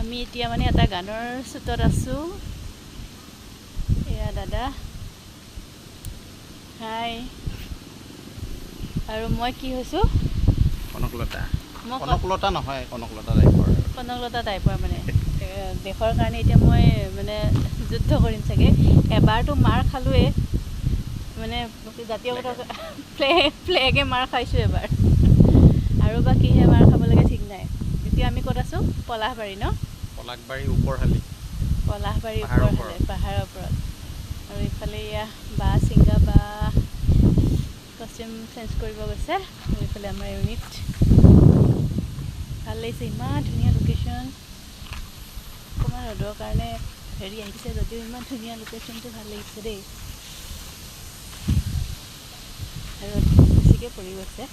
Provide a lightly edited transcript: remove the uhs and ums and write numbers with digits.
আমি এতিয়া মানে এটা গানৰ শ্বুটত আছোঁ। এয়া দাদা, হাই। আৰু মই কি হৈছোঁ, কনকলতা মই কনকলতা নহয়, কনকলতা টাইপৰ কনকলতা টাইপৰ মানে দেশৰ কাৰণে এতিয়া মই মানে যুদ্ধ কৰিম চাগে। এবাৰতো মাৰ খালোৱেই, মানে জাতীয় পতাকা ফ্লেগে মাৰ খাইছোঁ এবাৰ, আৰু বা কিহে মাৰ খাব লাগে ঠিক নাই। এতিয়া আমি ক'ত আছোঁ? পলাশবাৰী ন? পলাশবাৰী ওপৰশালি, পলাশবাৰী পাহাৰৰ ওপৰফালে, পাহাৰৰ ওপৰত। আৰু ইফালে এয়া বা ছিংগা বা কষ্টিউম চেঞ্জ কৰিব গৈছে। আৰু এইফালে আমাৰ ইউনিট। ভাল লাগিছে, ইমান ধুনীয়া লোকেশ্যন। অকণমান ৰ'দৰ কাৰণে হেৰি আহিছে যদিও ইমান ধুনীয়া লোকেশ্যনটো ভাল লাগিছে দেই। আৰু বেছিকৈ পৰি গৈছে।